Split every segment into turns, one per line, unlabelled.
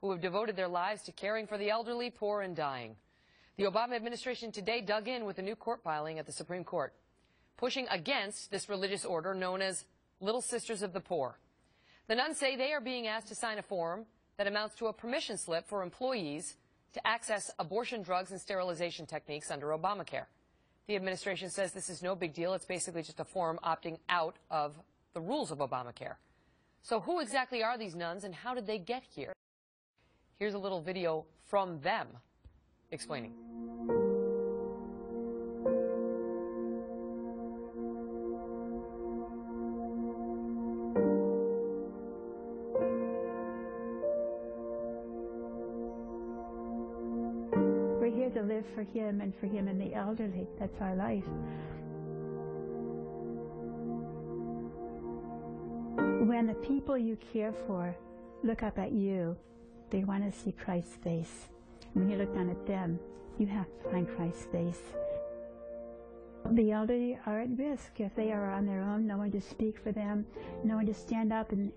who have devoted their lives to caring for the elderly, poor, and dying. The Obama administration today dug in with a new court filing at the Supreme Court, pushing against this religious order known as Little Sisters of the Poor. The nuns say they are being asked to sign a form that amounts to a permission slip for employees to access abortion drugs and sterilization techniques under Obamacare. The administration says this is no big deal. It's basically just a form opting out of the rules of Obamacare. So who exactly are these nuns and how did they get here? Here's a little video from them explaining.
We're here to live for Him and the elderly. That's our life. When the people you care for look up at you, they want to see Christ's face. When you look down at them, you have to find Christ's face. The elderly are at risk if they are on their own, no one to speak for them, no one to stand up and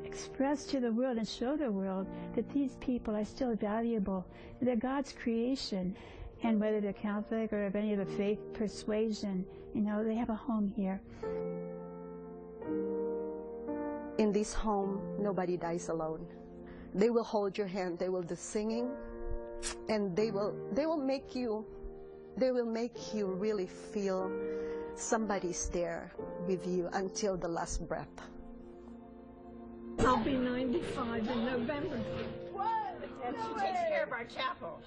express to the world and show the world that these people are still valuable. They're God's creation. And whether they're Catholic or of any other faith persuasion, you know, they have a home here.
In this home, nobody dies alone. They will hold your hand, they will do singing, and they will make you really feel somebody's there with you until the last breath.
I'll be 95 in November.
What? And she takes care of our chapel.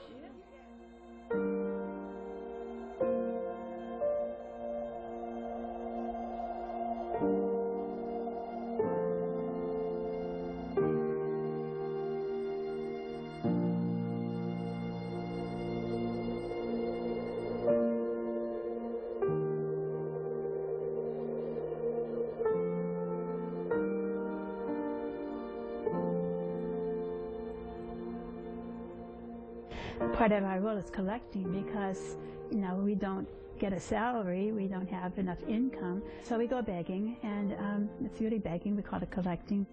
Part of our role is collecting because, you know, we don't get a salary, we don't have enough income, so we go begging, and it's really begging, we call it collecting.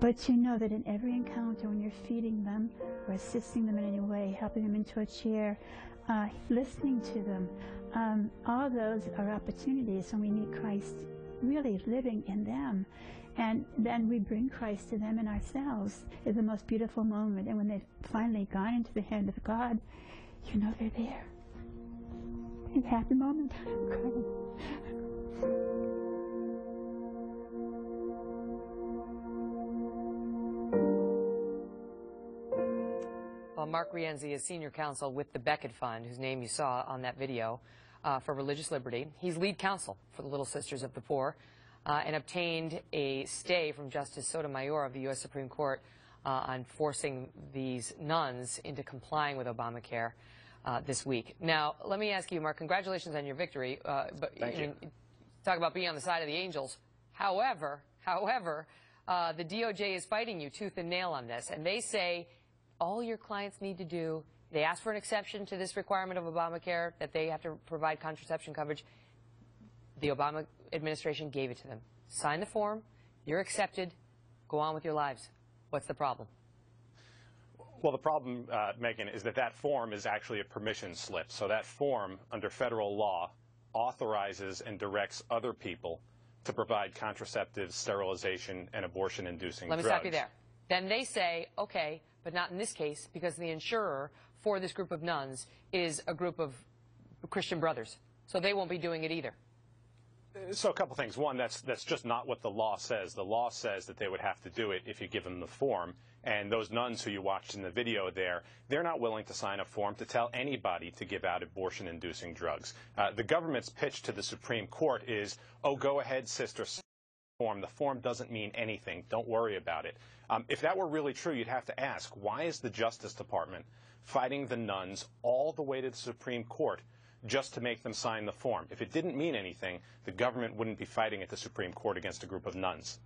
But you know that in every encounter, when you're feeding them or assisting them in any way, helping them into a chair, listening to them, all those are opportunities when we meet Christ really living in them. And then we bring Christ to them and ourselves. It's the most beautiful moment. And when they've finally gone into the hand of God, you know they're there. It's a happy moment.
Well, Mark Rienzi is senior counsel with the Becket Fund, whose name you saw on that video, for religious liberty. He's lead counsel for the Little Sisters of the Poor. And obtained a stay from Justice Sotomayor of the U.S. Supreme Court on forcing these nuns into complying with Obamacare this week. Now, let me ask you, Mark, congratulations on your victory.
Thank you.
Talk about being on the side of the angels. However, the DOJ is fighting you tooth and nail on this, and they say all your clients need to do, they ask for an exception to this requirement of Obamacare, that they have to provide contraception coverage. The Obama administration gave it to them. Sign the form, you're accepted, go on with your lives. What's the problem?
Well, the problem, Megyn, is that that form is actually a permission slip. So that form, under federal law, authorizes and directs other people to provide contraceptives, sterilization, and abortion-inducing drugs.
Let me stop you there. Then they say, okay, but not in this case, because the insurer for this group of nuns is a group of Christian brothers. So they won't be doing it either.
So a couple things. One, that's just not what the law says. The law says that they would have to do it if you give them the form. And those nuns who you watched in the video there, they're not willing to sign a form to tell anybody to give out abortion-inducing drugs. The government's pitch to the Supreme Court is, oh, go ahead, sister, sign the form. The form doesn't mean anything. Don't worry about it. If that were really true, you'd have to ask, why is the Justice Department fighting the nuns all the way to the Supreme Court just to make them sign the form? If it didn't mean anything, the government wouldn't be fighting at the Supreme Court against a group of nuns.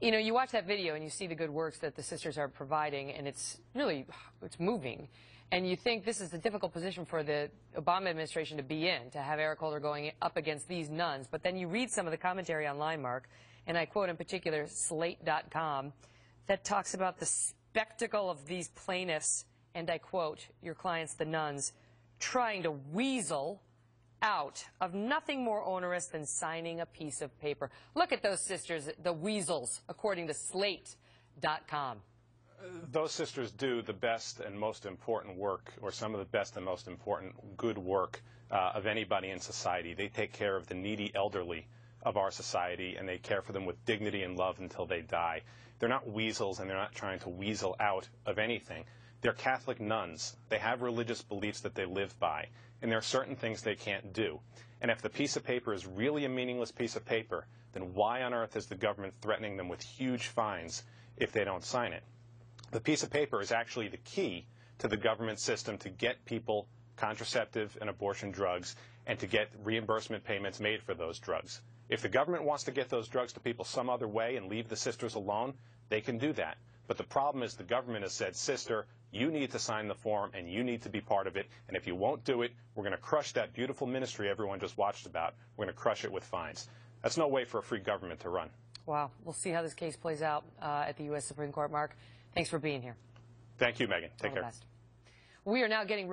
You know, you watch that video and you see the good works that the sisters are providing, and it's moving. And you think this is a difficult position for the Obama administration to be in, to have Eric Holder going up against these nuns. But then you read some of the commentary online, Mark, and I quote in particular Slate.com, that talks about the spectacle of these plaintiffs, and I quote, your clients, the nuns, trying to weasel out of nothing more onerous than signing a piece of paper. Look at those sisters, the weasels, according to Slate.com.
Those sisters do the best and most important work, or some of the best and most important good work of anybody in society. They take care of the needy elderly of our society, and they care for them with dignity and love until they die. They're not weasels, and they're not trying to weasel out of anything. They're Catholic nuns. They have religious beliefs that they live by, and there are certain things they can't do. And if the piece of paper is really a meaningless piece of paper, then why on earth is the government threatening them with huge fines if they don't sign it? The piece of paper is actually the key to the government system to get people contraceptive and abortion drugs and to get reimbursement payments made for those drugs. If the government wants to get those drugs to people some other way and leave the sisters alone, they can do that. But the problem is the government has said, sister, you need to sign the form and you need to be part of it. And if you won't do it, we're going to crush that beautiful ministry everyone just watched about. We're going to crush it with fines. That's no way for a free government to run.
Wow. We'll see how this case plays out at the U.S. Supreme Court. Mark, thanks for being here.
Thank you, Megyn. Take care.
All the best. We are now getting